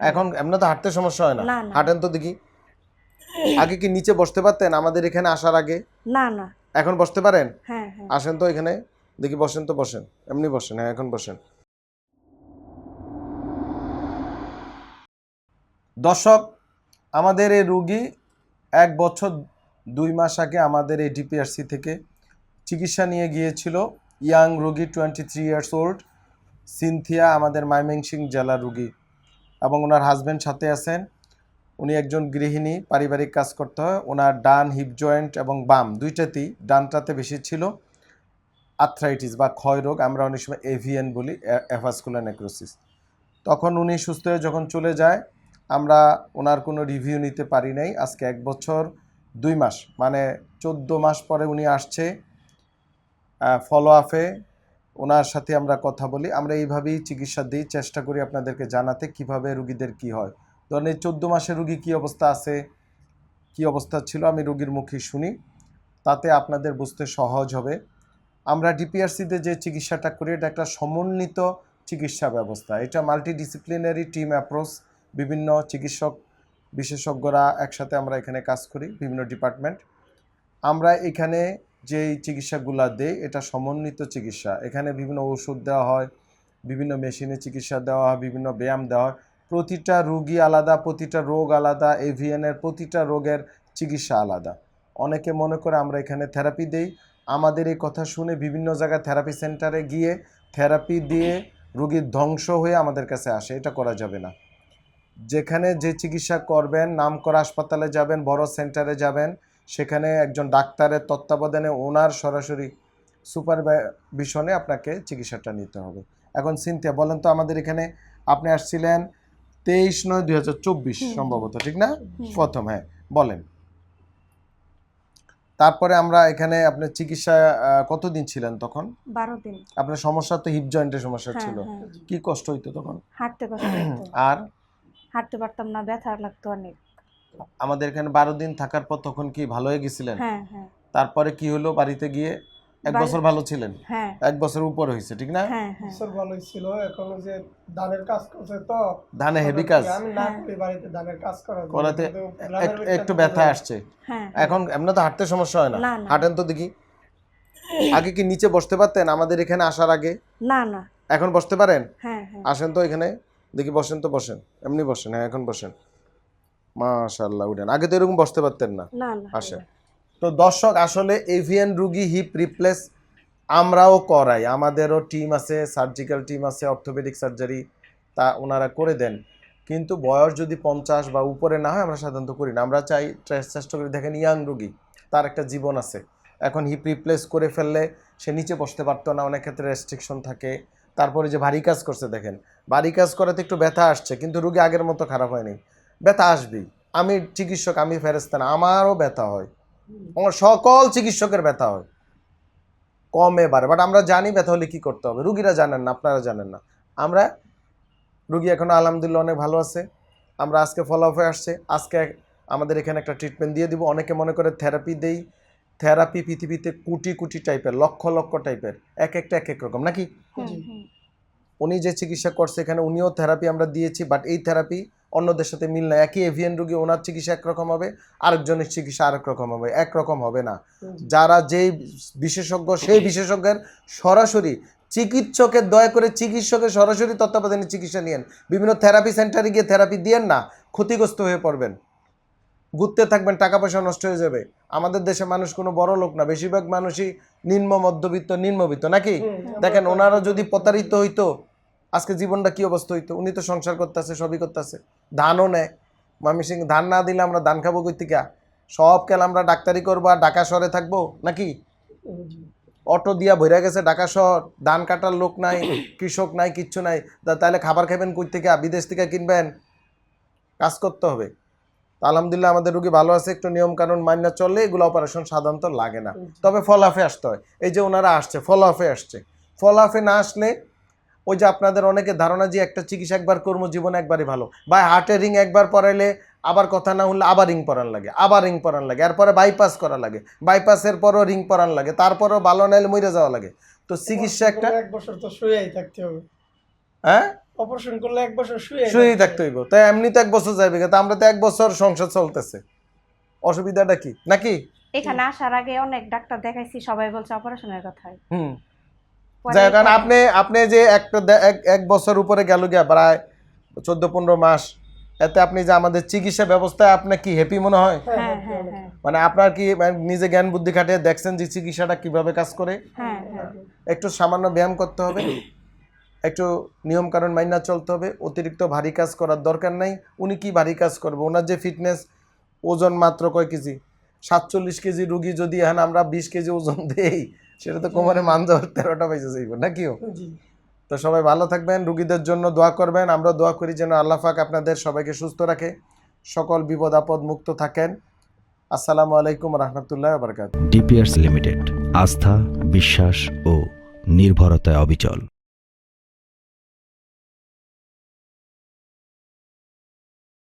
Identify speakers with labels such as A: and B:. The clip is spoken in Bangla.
A: এখন এমনি তো হাঁটতে সমস্যা হয় না? হাঁটেন তো দেখি। আগে কি নিচে বসতে পারতেন আমাদের এখানে আসার আগে?
B: না না।
A: এখন বসতে পারেন?
B: হ্যাঁ হ্যাঁ।
A: আসেন তো এখানে দেখি, বসেন তো, বসেন, এমনি বসেন। হ্যাঁ, এখন বসেন। দর্শক, আমাদের এই রুগী 1 বছর 2 মাস আগে আমাদের এই ডিপিআরসি থেকে চিকিৎসা নিয়ে গিয়েছিল। ইয়াং রুগী, 23 ইয়ার্স ওল্ড, সিনথিয়া, আমাদের ময়মনসিংহ জেলার রুগী, এবং ওনার হাজব্যান্ড সাথে আছেন। উনি একজন গৃহিণী, পারিবারিক কাজ করতে হয়। ওনার ডান হিপ জয়েন্ট এবং বাম দুইটাতেই, ডানটাতে বেশি ছিল আর্থ্রাইটিস বা ক্ষয় রোগ, আমরা অনেক সময় এভিএন বলি, অ্যাভাস্কুলার নেক্রোসিস। তখন উনি সুস্থ হয়ে যখন চলে যায়, আমরা ওনার কোনো রিভিউ নিতে পারি নাই। আজকে 1 বছর 2 মাস, মানে 14 মাস পরে উনি আসছে ফলো আপে। ওনার সাথে আমরা কথা বলি, আমরা এইভাবেই চিকিৎসা দিই, চেষ্টা করি আপনাদেরকে জানাতে কিভাবে রুগীদের কি হয়। ধরেন এই 14 মাসের রুগী কী অবস্থা আছে, কি অবস্থা ছিল, আমি রুগীর মুখে শুনি, তাতে আপনাদের বুঝতে সহজ হবে। আমরা ডিপিআরসিতে যে চিকিৎসাটা করি, এটা একটা সমন্বিত চিকিৎসা ব্যবস্থা। এটা মাল্টিডিসিপ্লিনারি টিম অ্যাপ্রোচ, বিভিন্ন চিকিৎসক বিশেষজ্ঞরা একসাথে আমরা এখানে কাজ করি, বিভিন্ন ডিপার্টমেন্ট। আমরা এখানে যেই চিকিৎসাগুলো দেই, এটা সমন্বিত চিকিৎসা। এখানে বিভিন্ন ওষুধ দেওয়া হয়, বিভিন্ন মেশিনে চিকিৎসা দেওয়া হয়, বিভিন্ন ব্যায়াম দেওয়া হয়। প্রতিটা রোগী আলাদা, প্রতিটা রোগ আলাদা, এভিএনের প্রতিটা রোগের চিকিৎসা আলাদা। অনেকে মনে করে আমরা এখানে থেরাপি দেই। আমাদের এই কথা শুনে বিভিন্ন জায়গায় থেরাপি সেন্টারে গিয়ে থেরাপি দিয়ে রোগীর ধ্বংস হয়ে আমাদের কাছে আসে। এটা করা যাবে না। যেখানে যে চিকিৎসা করবেন, নামকরা হাসপাতালে যাবেন, বড় সেন্টারে যাবেন, সেখানে একজন ডাক্তারের তত্ত্বাবধানে ওনার সরাসরি সুপারভিশনে আপনাকে চিকিৎসাটা নিতে হবে। এখন সিনথিয়া, বলেন তো, আমাদের এখানে আপনি আসছিলেন 23/9/2024 সম্ভবত, ঠিক না? প্রথম, হ্যাঁ, বলেন। তারপরে আমরা এখানে আপনার চিকিৎসা কতদিন ছিলেন তখন?
B: 12 দিন।
A: আপনার সমস্যা তো হিপ জয়েন্টের সমস্যা ছিল। কি কষ্ট হইতো তখন?
B: হাঁটতে কষ্ট হতো।
A: আর
B: হাঁটতে পারতাম না, ব্যথা লাগতো অনেক।
A: আমাদের এখানে 12 দিন থাকার পর তখন কি ভালো হয়ে গেছিলেন?
B: হ্যাঁ হ্যাঁ।
A: তারপরে কি হলো বাড়িতে গিয়ে? 1 বছর ভালো ছিলেন?
B: হ্যাঁ।
A: 1 বছর উপর হয়েছে, ঠিক না?
B: হ্যাঁ হ্যাঁ।
C: বছর ভালোই ছিল। এখন যে ধানের কাজ করছে তো,
A: ধানে হেভি কাজ
C: আমি না করি বাড়িতে ধানের কাজ
A: করাতে একটু ব্যথা আসছে।
B: হ্যাঁ।
A: এখন এমনি তো হাঁটতে সমস্যা হয় না?
B: না না।
A: হাঁটেন তো দেখি। আগে কি নিচে বসতে পারতেন আমাদের এখানে আসার আগে?
B: না না।
A: এখন বসতে পারেন?
B: হ্যাঁ হ্যাঁ।
A: আসেন তো এখানে দেখি, বসেন তো, বসেন, এমনি বসেন। হ্যাঁ, এখন বসেন। মাশাআল্লাহ, উঠেন। আগে তো এরকম বসতে পারতেন না।
B: না না।
A: আসেন। তো দর্শক, আসলে এভিএন রুগী হিপ রিপ্লেস আমরাও করাই, আমাদেরও টিম আছে, সার্জিক্যাল টিম আছে, অর্থোপেডিক সার্জারি, তা ওনারা করে দেন। কিন্তু বয়স যদি 50 বা উপরে না হয়, আমরা সাধারণত করি না। আমরা চাই, চেষ্টা করি, দেখেন ইয়াং রুগী, তার একটা জীবন আছে। এখন হিপ রিপ্লেস করে ফেললে সে নিচে বসতে পারতো না, অনেক ক্ষেত্রে রেস্ট্রিকশন থাকে। তারপরে যে ভারী কাজ করছে, দেখেন ভারী কাজ করাতে একটু ব্যথা আসছে, কিন্তু রুগী আগের মতো খারাপ হয়নি। ব্যথা আসবেই। আমি চিকিৎসক, আমি ফেরেশতা না, আমারও ব্যথা হয়, আমার সকল চিকিৎসকের ব্যথা হয়, কমে বাড়ে। বাট আমরা জানি ব্যথা হলে কী করতে হবে। রুগীরা জানেন না, আপনারা জানেন না। আমরা রুগী এখন আলহামদুলিল্লাহ অনেক ভালো আছে। আমরা আজকে ফলো আপে আসছে, আজকে আমাদের এখানে একটা ট্রিটমেন্ট দিয়ে দিব। অনেকে মনে করে থেরাপি দেই, থেরাপি পৃথিবীতে কোটি কোটি টাইপের, লক্ষ লক্ষ টাইপের, এক একটা এক এক রকম, নাকি? উনি যে চিকিৎসা করছে এখানে, উনিও থেরাপি আমরা দিয়েছি, বাট এই থেরাপি অন্যদের সাথে মিল না। একই এভিএন রুগী, ওনার চিকিৎসা একরকম হবে, আরেকজনের চিকিৎসা আরেক রকম হবে, একরকম হবে না। যারা যেই বিশেষজ্ঞ, সেই বিশেষজ্ঞের সরাসরি চিকিৎসকের, দয়া করে চিকিৎসকের সরাসরি তত্ত্বাবধানে চিকিৎসা নিয়েন। বিভিন্ন থেরাপি সেন্টারে গিয়ে থেরাপি দিয়েন না, ক্ষতিগ্রস্ত হয়ে পড়বেন, ঘুরতে থাকবেন, টাকা পয়সা নষ্ট হয়ে যাবে। আমাদের দেশে মানুষ কোনো বড় লোক না, বেশিরভাগ মানুষই নিম্ন মধ্যবিত্ত, নিম্নবিত্ত, নাকি? দেখেন, ওনারা যদি প্রতারিত হইতো, আজকে জীবনটা কি অবস্থা হইতো। উনি তো সংসার করতেছে, সবই করতেছে, ধানও নেয়। ময়মনসিংহ ধান না দিলে আমরা ধান খাবো কই থেকে? সব কেন আমরা ডাক্তারি করবো আর ঢাকা শহরে থাকবো, নাকি? অটো দিয়া ভরে গেছে ঢাকা শহর, ধান কাটার লোক নাই, কৃষক নাই, কিচ্ছু নাই। তাহলে খাবার খাবেন কই থেকে? বিদেশ থেকে কিনবেন? কাজ করতে হবে। আলহামদুলিল্লাহ আমাদের রুগী ভালো আছে, একটু নিয়ম কানুন মান্য চললে এগুলো অপারেশন সাধারণত লাগে না। তবে ফলাফে আসতে হয়। এই যে ওনারা আসছে, ফলাফে আসছে। ফলাফে না আসলে ওই যে আপনাদের অনেকে ধারণা যে একটা চিকিৎসা একবার কর্মজীবনে একবারই ভালো, বা হার্টের রিং একবার পরাইলে আবার কথা না হলে আবার রিং পরান লাগে, আবার রিং পরান লাগে, এরপরে বাইপাস করা লাগে, বাইপাসের পরও রিং পরান লাগে, তারপরও ভালো নাইলে মরে যাওয়া লাগে। তো চিকিৎসা একটা
C: 1 বছর তো শুয়েই থাকতে হবে।
A: হ্যাঁ,
C: অপারেশন করলে 1 বছর শুয়ে
A: শুয়েই থাকতে হইব, তাই এমনি তো 1 বছর যাবে, তা আমরা তো 1 বছর সংসার চলতেছে, অসুবিধাটা কি নাকি?
B: এখানে আসার আগে অনেক ডাক্তার দেখাইছি, সবাই বলছে অপারেশনের কথাই। পরে
A: যাই হোক, কারণ
B: এখানে-
A: আপনি যে এক বছর উপরে গেল গিয়া প্রায় 14-15 মাস, এতে আপনি যে আমাদের চিকিৎসা ব্যবস্থায় আপনার কি হ্যাপি মনে হয়?
B: হ্যাঁ হ্যাঁ হ্যাঁ
A: মানে আপনার কি নিজে জ্ঞান বুদ্ধি খাটিয়ে দেখছেন যে চিকিৎসাটা কিভাবে কাজ করে?
B: হ্যাঁ হ্যাঁ
A: একটু সামান্য ব্যায়াম করতে হবে, একটু নিয়ম কানুন মাইনা চলতে হবে, অতিরিক্ত ভারী কাজ করার দরকার নাই। উনি কি ভারী কাজ করবে? ওনার যে ফিটনেস, ওজন মাত্র কয় কেজি, 47 কেজি রুগী যদি এখন আমরা 20 কেজি ওজন দেই, সেটা তো কোমরে মান যাওয়ার 13টা বেজে যাইব নাকিও?
C: জি।
A: তো সবাই ভালো থাকবেন, রুগীদের জন্য দোয়া করবেন, আমরা দোয়া করি যেন আল্লাহ পাক আপনাদের সবাইকে সুস্থ রাখে, সকল বিপদ আপদ মুক্ত থাকেন। আসসালামু আলাইকুম রহমতুল্লাহ বারকাত।
D: ডিপিআরস লিমিটেড, আস্থা, বিশ্বাস ও নির্ভরতায় অবিচল।